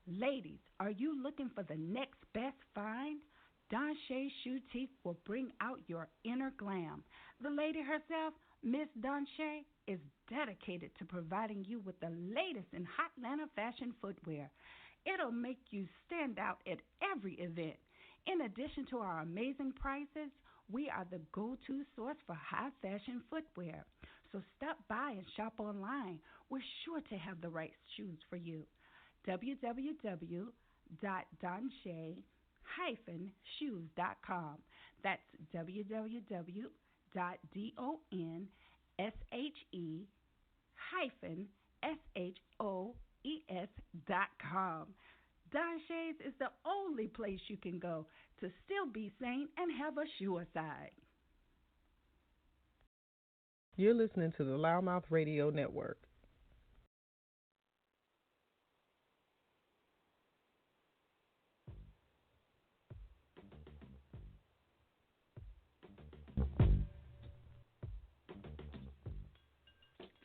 Ladies, are you looking for the next best find? Donche Shoutique will bring out your inner glam. The lady herself, Miss Donche, is dedicated to providing you with the latest in Hotlanta fashion footwear. It'll make you stand out at every event. In addition to our amazing prices, we are the go-to source for high fashion footwear. So stop by and shop online. We're sure to have the right shoes for you. www.donche www.donshay-shoes.com. That's www.donshay-shoes.com. Don Shay's is the only place you can go to still be sane and have a shoe aside. You're listening to the Loudmouth Radio Network.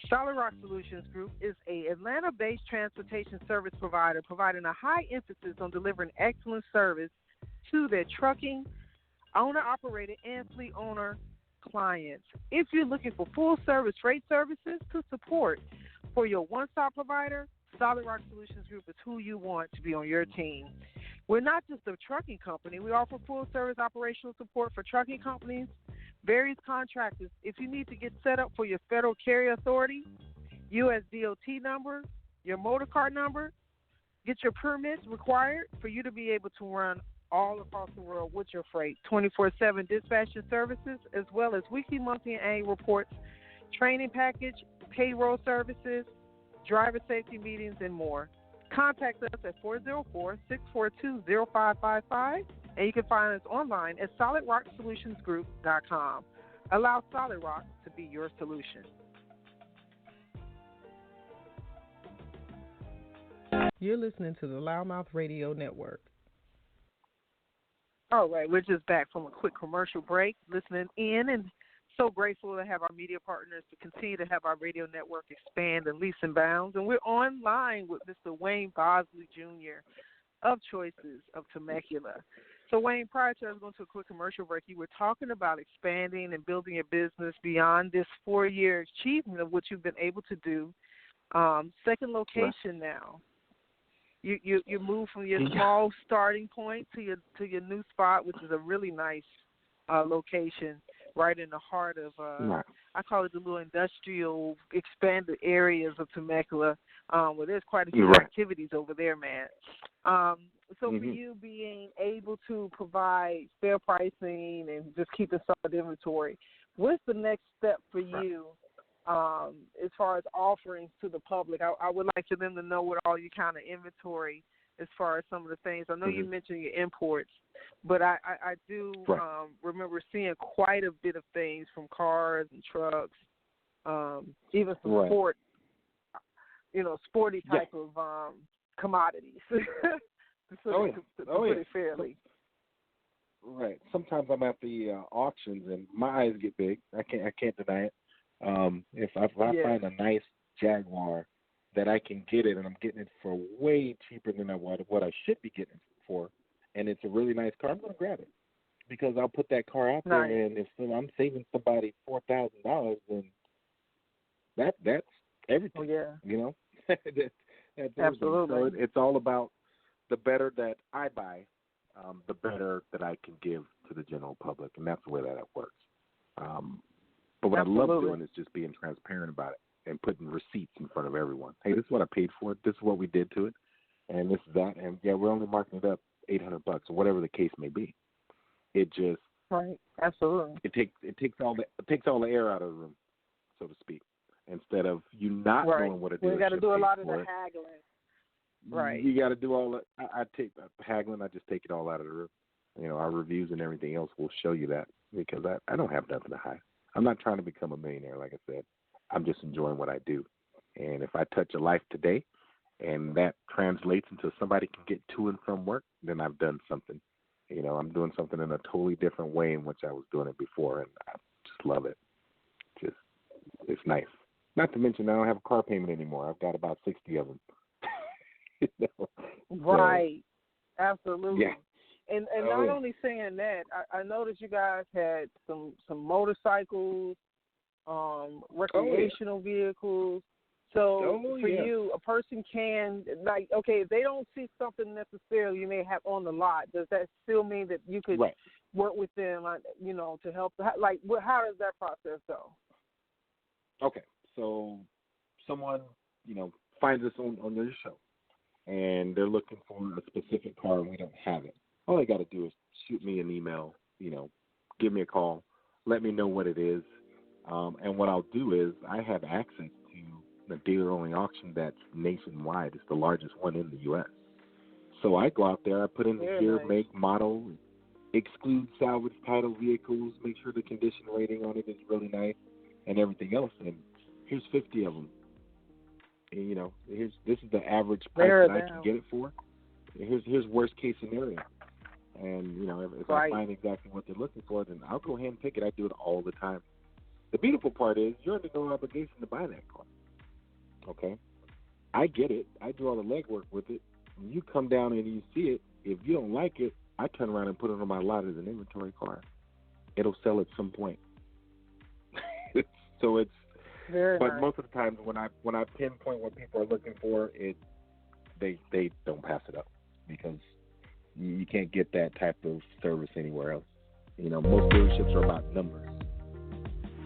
Solid Rock Solutions Group is an Atlanta-based transportation service provider providing a high emphasis on delivering excellent service to their trucking, owner-operated, and fleet owner clients. If you're looking for full-service freight services to support for your one-stop provider, Solid Rock Solutions Group is who you want to be on your team. We're not just a trucking company. We offer full-service operational support for trucking companies, various contractors. If you need to get set up for your Federal Carrier Authority, U.S DOT number, your motor car number, get your permits required for you to be able to run all across the world with your freight, 24/7 dispatching services, as well as weekly, monthly, and annual reports, training package, payroll services, driver safety meetings, and more. Contact us at 404-642-0555, and you can find us online at solidrocksolutionsgroup.com. Allow Solid Rock to be your solution. You're listening to the Loudmouth Radio Network. All right, we're just back from a quick commercial break, listening in, and so grateful to have our media partners to continue to have our radio network expand and leaps and bounds. And we're online with Mr. Wayne Bosley Jr. of Choices of Temecula. So, Wayne, prior to us going to a quick commercial break, you were talking about expanding and building your business beyond this 4-year achievement of what you've been able to do. Second location now. You move from your small starting point to your new spot, which is a really nice location right in the heart of I call it the little industrial expanded areas of Temecula, where there's quite a few activities over there, man. So for you being able to provide fair pricing and just keeping solid inventory, what's the next step for you as far as offerings to the public? I would like for them to know what all your kind of inventory as far as some of the things. I know you mentioned your imports, but I do remember seeing quite a bit of things from cars and trucks, even some sporty type of commodities. To put it fairly. Right. Sometimes I'm at the auctions and my eyes get big. I can't deny it. If I find a nice Jaguar that I can get it, and I'm getting it for way cheaper than what I should be getting it for, and it's a really nice car, I'm going to grab it because I'll put that car out there, and if I'm saving somebody $4,000, then that's everything. You know, that's absolutely. So it's all about the better that I buy, the better that I can give to the general public, and that's the way that it works. But what I love doing is just being transparent about it and putting receipts in front of everyone. Hey, this is what I paid for it. This is what we did to it, and this is that. And we're only marking it up $800 or whatever the case may be. It just absolutely. It takes all the air out of the room, so to speak. Instead of you not knowing what to do. You got to do a lot of the haggling. Right. You got to do all that. I take haggling. I just take it all out of the room. You know, our reviews and everything else will show you that because I don't have nothing to hide. I'm not trying to become a millionaire, like I said. I'm just enjoying what I do. And if I touch a life today and that translates into somebody can get to and from work, then I've done something. You know, I'm doing something in a totally different way in which I was doing it before, and I just love it. It's nice. Not to mention I don't have a car payment anymore. I've got about 60 of them. You know? Right. Absolutely. Yeah. And not only saying that, I noticed you guys had some motorcycles, recreational vehicles. So for you, a person can, like, okay, if they don't see something necessarily you may have on the lot, does that still mean that you could work with them, you know, to help? Like, how does that process go? Okay, so someone, you know, finds us on your show, and they're looking for a specific car, and we don't have it. all they got to do is shoot me an email, give me a call, let me know what it is. And what I'll do is I have access to the dealer-only auction that's nationwide. It's the largest one in the U.S. So I go out there, I put in the year, make, model, exclude salvage title vehicles, make sure the condition rating on it is really nice, and everything else. And here's 50 of them. And, this is the average price that I can get it for. Here's worst case scenario. And, if I find exactly what they're looking for, then I'll go ahead and pick it. I do it all the time. The beautiful part is you're under no obligation to buy that car. Okay? I get it. I do all the legwork with it. When you come down and you see it, if you don't like it, I turn around and put it on my lot as an inventory car. It'll sell at some point. So it's very but nice. Most of the times when I pinpoint what people are looking for, they don't pass it up because you can't get that type of service anywhere else. Most dealerships are about numbers.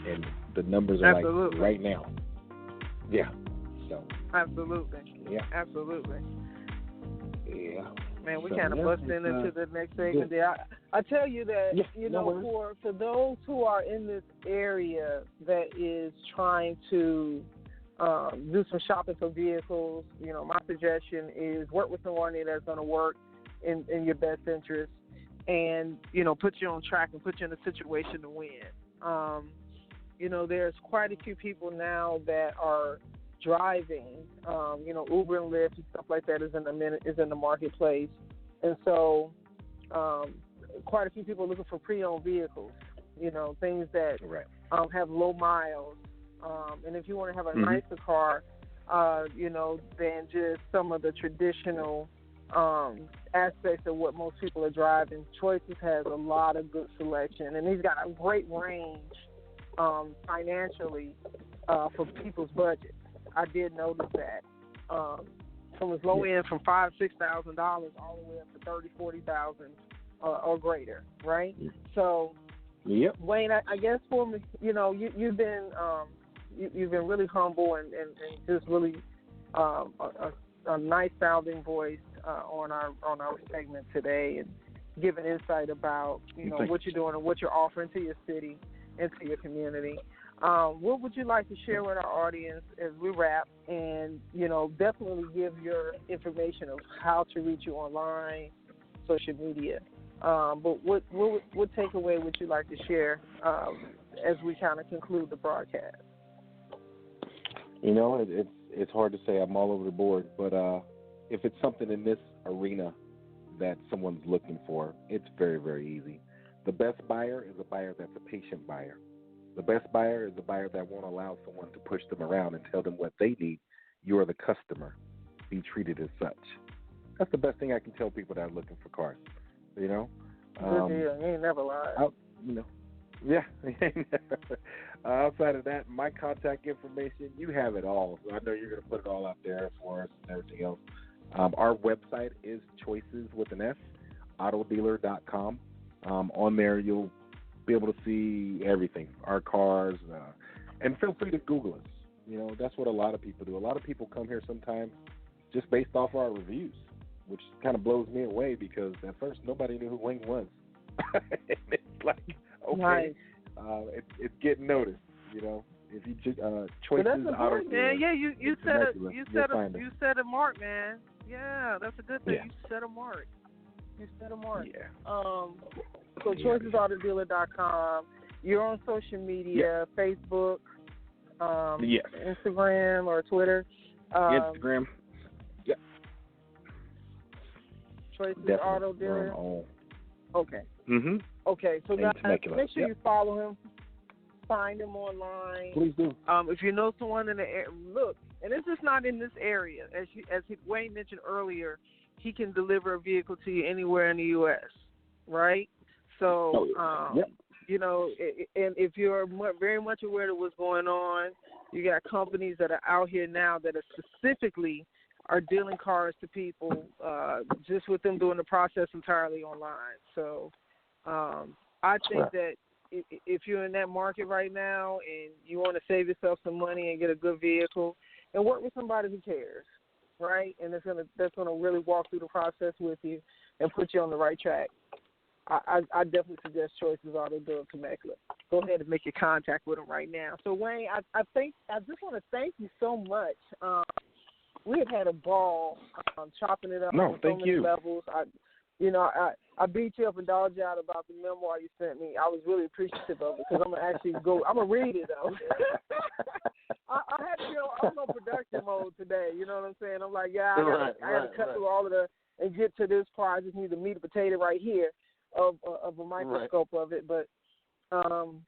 And the numbers are like right now. Yeah. So. Absolutely. Yeah. Absolutely. Yeah. Man, we kind of busted into the next segment there. I tell you that, for those who are in this area that is trying to do some shopping for vehicles, my suggestion is work with someone that's going to work in your best interest and, put you on track and put you in a situation to win. There's quite a few people now that are driving, Uber and Lyft and stuff like that is in the marketplace. And so quite a few people are looking for pre-owned vehicles, things that have low miles. And if you want to have a nicer car, than just some of the traditional aspects of what most people are driving, Choices has a lot of good selection. And he's got a great range financially for people's budgets. I did notice that. From as low end from $5,000-$6,000 all the way up to $30,000-$40,000 or greater, right? So, Wayne, I guess for me, you've been really humble and just really a nice sounding voice on our segment today and giving insight about what you're doing and what you're offering to your city and to your community. What would you like to share with our audience as we wrap? And, definitely give your information of how to reach you online, social media. But what takeaway would you like to share as we kind of conclude the broadcast? It's hard to say. I'm all over the board. But if it's something in this arena that someone's looking for, it's very, very easy. The best buyer is a buyer that's a patient buyer. The best buyer is a buyer that won't allow someone to push them around and tell them what they need. You are the customer. Be treated as such. That's the best thing I can tell people that are looking for cars. Good deal. You ain't never lied. Yeah. Outside of that, my contact information, you have it all. So I know you're going to put it all out there for us and everything else. Our website is Choices with an S, autodealer.com. On there, you'll be able to see everything, our cars, and feel free to Google us. That's what a lot of people do. A lot of people come here sometimes just based off our reviews, which kind of blows me away because at first nobody knew who Wayne was. It's like, okay, nice. It's getting noticed, If you just Choices Auto Dealer. Yeah, you set a mark, man. Yeah, that's a good thing. Yeah. You set a mark. Yeah. So choicesautodealer.com. You're on social media, Facebook, Instagram or Twitter. Instagram. Yep. Choices Auto Dealer. Okay. Mm-hmm. Okay, so guys, make sure you follow him. Find him online. Please do. If you know someone in the area, look, and it's just not in this area. As Wayne mentioned earlier, he can deliver a vehicle to you anywhere in the U.S., right? So, and if you're very much aware of what's going on, you got companies that are out here now that are specifically are dealing cars to people just with them doing the process entirely online. So I think that if you're in that market right now and you want to save yourself some money and get a good vehicle and work with somebody who cares, right? And that's gonna really walk through the process with you. and put you on the right track, I definitely suggest Choices Auto Door of Temecula. Go ahead and make your contact with them right now. So, Wayne, I just want to thank you so much. We have had a ball chopping it up on so many levels. I beat you up and dogged you out about the memoir you sent me. I was really appreciative of it because I'm going to read it, though. I had to I was on production mode today, you know what I'm saying? I'm like, I had to cut through all of the and get to this part. I just need the meat and potato right here of a microscope of it. But I'm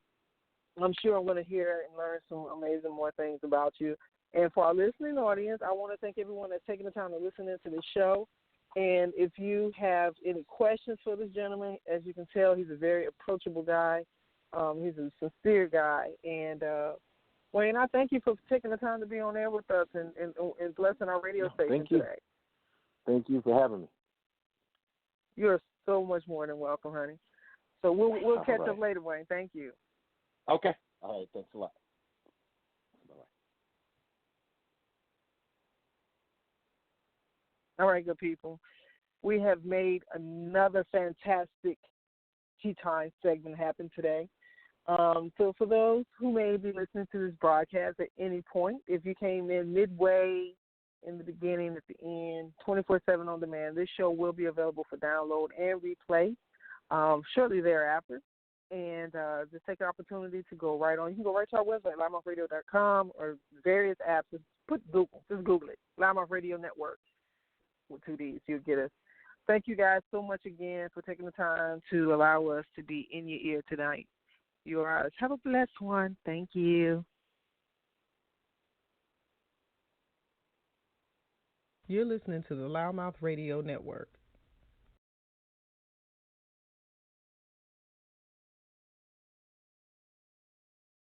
sure I'm going to hear and learn some amazing more things about you. And for our listening audience, I want to thank everyone that's taking the time to listen into the show. And if you have any questions for this gentleman, as you can tell, he's a very approachable guy. He's a sincere guy. And, Wayne, I thank you for taking the time to be on air with us and blessing our radio station today. Thank you for having me. You're so much more than welcome, honey. So we'll catch up later, Wayne. Thank you. Okay. All right. Thanks a lot. Bye-bye. All right, good people. We have made another fantastic Tea Time segment happen today. So for those who may be listening to this broadcast at any point, if you came in midway, in the beginning, at the end, 24/7 on demand, this show will be available for download and replay shortly thereafter. And just take the opportunity to go right on. You can go right to our website, loudmouthradio.com, or various apps. Just Google it, Loudmouth Radio Network with 2 Ds. You'll get us. Thank you guys so much again for taking the time to allow us to be in your ear tonight. You guys have a blessed one. Thank you. You're listening to the Loudmouth Radio Network.